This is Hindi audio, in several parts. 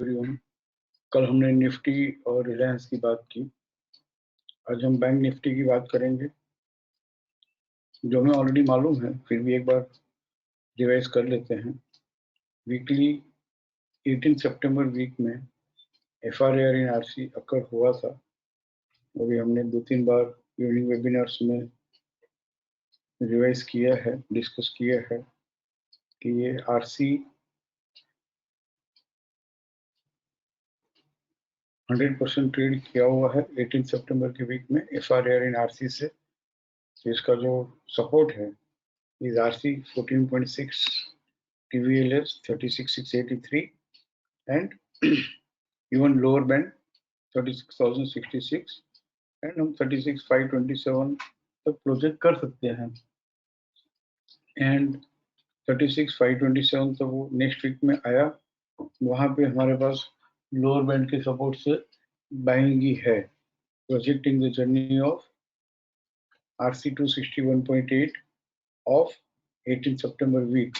एवरीवन। कल हमने निफ्टी और रिलायंस की बात की। आज हम बैंक निफ्टी की बात करेंगे, जो हमें ऑलरेडी मालूम है, फिर भी एक बार रिवाइज कर लेते हैं। वीकली 18 सितंबर वीक में FRAR इन RC अकर हुआ था। अभी हमने 2-3 बार इवनिंग वेबिनार्स में रिवाइज किया है, डिस्कस किया है कि ये RC 100% ट्रेड किया हुआ है 18 सितंबर के वीक में FRAR इन RC से। तो इसका जो सपोर्ट है is RC 14.6, TVLS 36,683 and even lower band 36,066 and हम 36,527 तक प्रोजेक्ट कर सकते हैं। एंड 36,527 तक वो नेक्स्ट वीक में आया, वहाँ पे हमारे पास लोअर बैंड के सपोर्ट से बाइंग ही है, projecting the journey of RC 261.8 of 18 September week,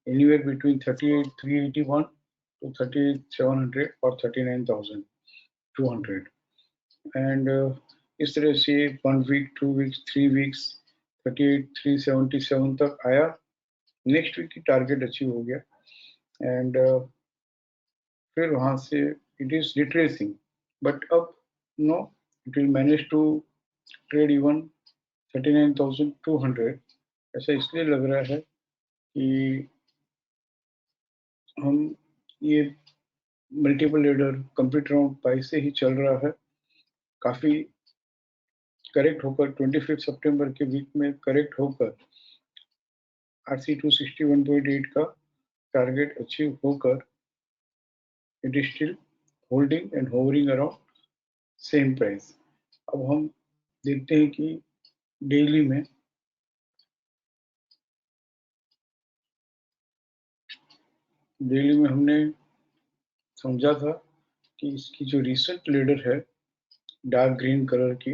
anywhere between 38,381 to 38,700 or 39,200 and इस तरह से 1 वीक 2 वीक्स 3 वीक्स 38,377 तक आया। नेक्स्ट वीक की टारगेट अचीव हो गया एंड फिर वहां से इट इज रिट्रेसिंग, बट अब no it will manage to trade even 39,200। ऐसा इसलिए लग रहा है कि हम ये मल्टीपल लीडर कंप्लीट राउंड 22 से ही चल रहा है। काफी करेक्ट होकर 25 सितंबर के वीक में करेक्ट होकर RC 261.8 का टारगेट अचीव होकर it is still holding and hovering around same price. अब हम देखते हैं कि डेली में हमने समझा था कि इसकी जो रिसेंट लीडर है डार्क ग्रीन कलर की,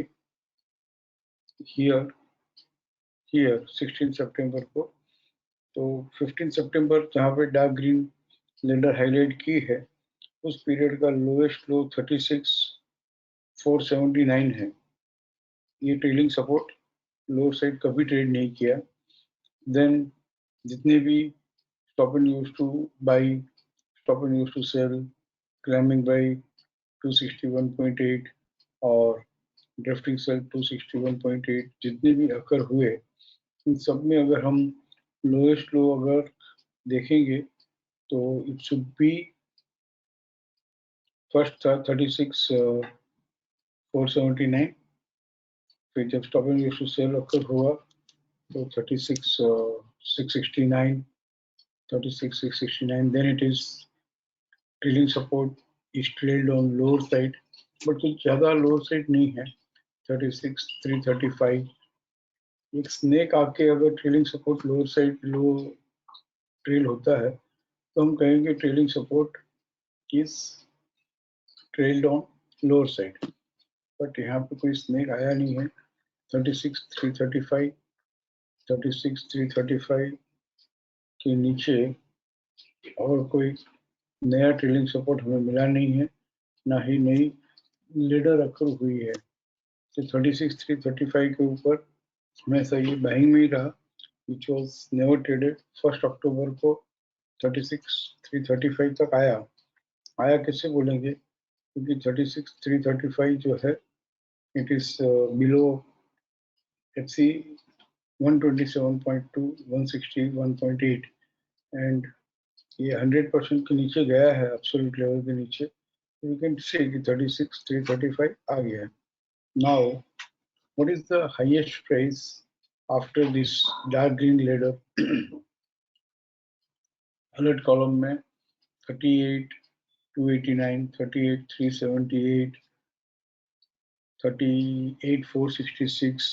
हियर 16 सितंबर को, तो 15 सितंबर जहाँ पे डार्क ग्रीन लीडर हाईलाइट की है, उस पीरियड का लोएस्ट लो 36,479 है। ये ट्रेलिंग सपोर्ट लोअर साइड कभी ट्रेड नहीं किया। देन जितने भी stop and use to buy, stop and use to sell, climbing by 261.8 और ड्रिफ्टिंग सेल 261.8, जितने भी अकर हुए, इन सब में अगर हम लोएस्ट लो अगर देखेंगे तो इट शुड बी फर्स्ट था 36,479, फिर जब stop and use to sell अकर हुआ तो 36,669, 36,669, then it is trailing support is trailed on lower side, but कुछ ज़्यादा lower side नहीं है, 36,335। एक स्नेक आके अगर ट्रेलिंग सपोर्ट लोअर साइड लो ट्रेल होता है तो हम कहेंगे trailing support is trailed on lower side, but यहाँ पे कोई स्नेक आया नहीं है। 36,335, 36,335 के नीचे और कोई नया ट्रेलिंग सपोर्ट हमें मिला नहीं है, ना ही नई लीडर अकर हुई है। तो 36,335 के ऊपर हमेशा ये बाइंग में ही रहा, which was never traded। 1 अक्टूबर को 36,335 तक आया कैसे बोलेंगे, क्योंकि 36,335 जो है it is below FC 127.2, 161.8 and ये 100% के नीचे गया है, एब्सोल्यूट लेवल के नीचे। यू कैन से कि 36,335 आ गया है। Now what is the highest price after this dark green ladder? Alert column में 38,289, 38,378, 38,466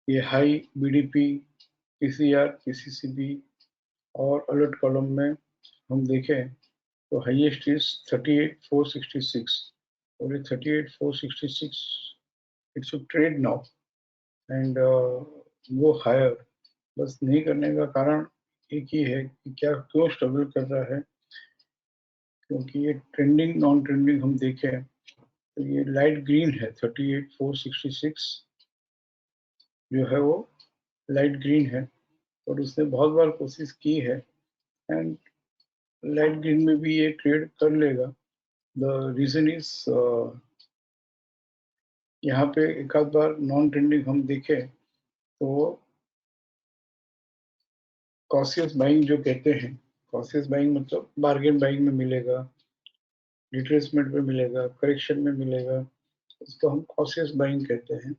ये हाई BDP, PCR, PCCB। और अलर्ट कॉलम में हम देखें तो हाईएस्ट इज 38,466 और ये 38,466 it should trade now and वो हायर। बस नहीं करने का कारण एक ही है कि क्या क्यों स्ट्रगल कर रहा है, क्योंकि ये ट्रेंडिंग नॉन ट्रेंडिंग हम देखें तो ये लाइट ग्रीन है, 38,466 जो है वो लाइट ग्रीन है, और उसने बहुत बार कोशिश की है एंड लाइट ग्रीन में भी ये ट्रेड कर लेगा। द रीजन इज यहाँ पे एक आध बार नॉन ट्रेंडिंग हम देखें तो कॉशियस बाइंग जो कहते हैं, कॉशियस बाइंग मतलब बार्गेन बाइंग में मिलेगा, रिट्रेसमेंट में मिलेगा, करेक्शन में मिलेगा, इसको हम कॉशियस बाइंग कहते हैं।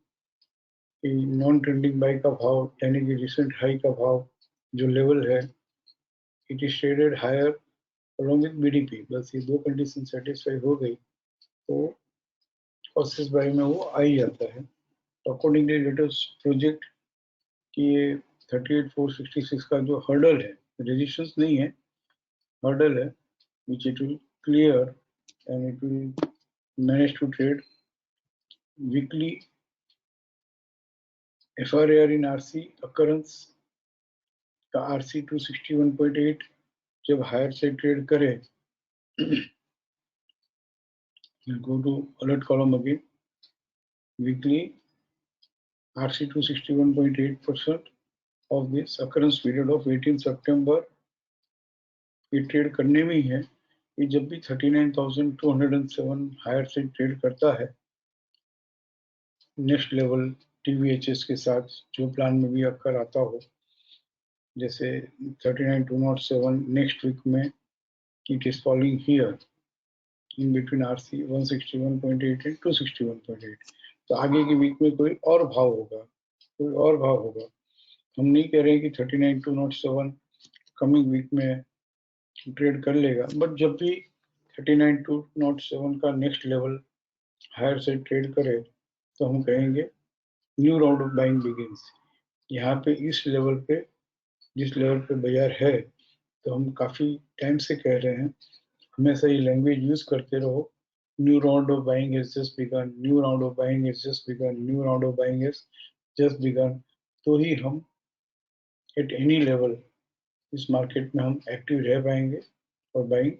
कि नॉन ट्रेंडिंग बाई का भाव यानी कि रिसेंट हाई का भाव जो लेवल है, it is traded higher along with BDP, बस ये दो कंडीशन सेटिस्फाई हो गई तो कॉशियस बाई में वो आ ही जाता है। तो अकॉर्डिंगली लेटेस्ट प्रोजेक्ट कि ये 38,466 का जो हर्डल है, रेजिस्टेंस नहीं है, हर्डल है, which it will clear and it will manage to trade weekly FRAR in RC occurrence का RC 261.8 जब हायर से ट्रेड करे, go to alert column again, weekly RC 261.8% of this occurrence period of 18 September ये ट्रेड करने में ही है। ये जब भी 39,207 हायर से ट्रेड करता है नेक्स्ट लेवल TVHS के साथ, जो प्लान में भी अक्कर आता हो, जैसे 39,207 नेक्स्ट वीक में it is following here in between RC 161.8 and 261.8, तो आगे की वीक में कोई और भाव होगा, कोई और भाव होगा। हम नहीं कह रहे हैं कि 39,207 कमिंग वीक में ट्रेड कर लेगा, बट जब भी 39,207 का नेक्स्ट लेवल हायर से ट्रेड करे तो हम कहेंगे new round of buying begins. यहाँ पे इस लेवल पे, जिस लेवल पे बाजार है, तो हम काफी टाइम से कह रहे हैं, हमेशा ये लैंग्वेज यूज करते रहो, new round of buying has just begun, new round of buying has just begun, new round of buying has just begun, तो ही हम एट एनी लेवल इस मार्केट में हम एक्टिव रह पाएंगे और बाइंग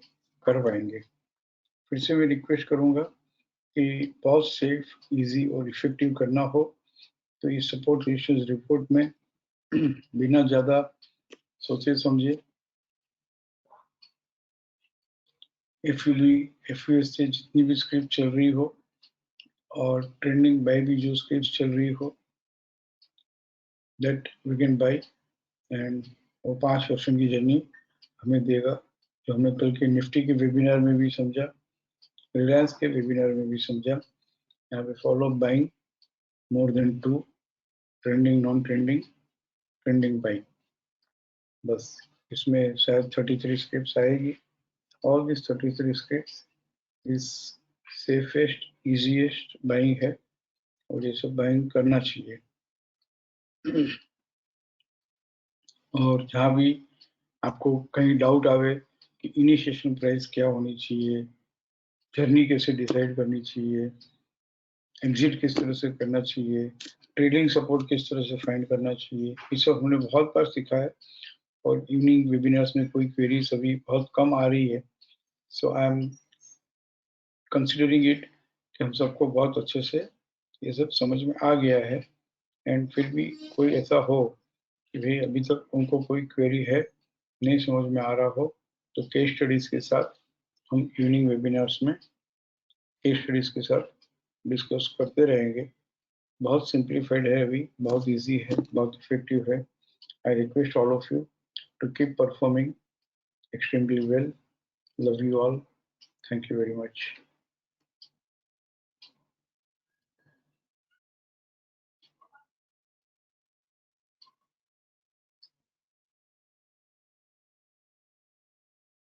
कर पाएंगे। फिर से मैं रिक्वेस्ट करूंगा कि बहुत सेफ, इजी और इफेक्टिव करना हो तो ये सपोर्ट रेशियोज रिपोर्ट में बिना ज्यादा सोचे समझे एफयूएस से जितनी भी स्क्रिप्ट चल रही हो और ट्रेंडिंग बाय भी जो स्क्रिप्ट चल रही हो, that we can buy, and वो 5% की जर्नी हमें देगा, जो हमने कल के निफ्टी के वेबिनार में भी समझा, रिलायंस के वेबिनार में भी समझा। यहाँ पे follow buying more than 2, trending non trending, trending buying, बस इसमें शायद 33 स्क्रिप्ट आएगी। All this 33 script is safest easiest buying है और ये सब बाइंग करना चाहिए। और जहाँ भी आपको कहीं डाउट आवे कि इनिशिएशन प्राइस क्या होनी चाहिए, जर्नी कैसे डिसाइड करनी चाहिए, एग्जिट किस तरह से करना चाहिए, ट्रेडिंग सपोर्ट किस तरह से फाइंड करना चाहिए, ये सब हमने बहुत बार सीखा है और इवनिंग वेबिनार्स में कोई क्वेरीज अभी बहुत कम आ रही है। सो आई एम कंसिडरिंग इट कि हम सबको बहुत अच्छे से ये सब समझ में आ गया है, एंड फिर भी कोई ऐसा हो कि भाई अभी तक उनको कोई क्वेरी है, नहीं समझ में आ रहा हो, तो केस स्टडीज के साथ हम इवनिंग वेबिनार्स में केस स्टडीज के साथ डिस्कस करते रहेंगे। बहुत सिंप्लीफाइड है, अभी बहुत इजी है, बहुत इफेक्टिव है। I request all of you to keep performing extremely well. Love you all. Thank you very much.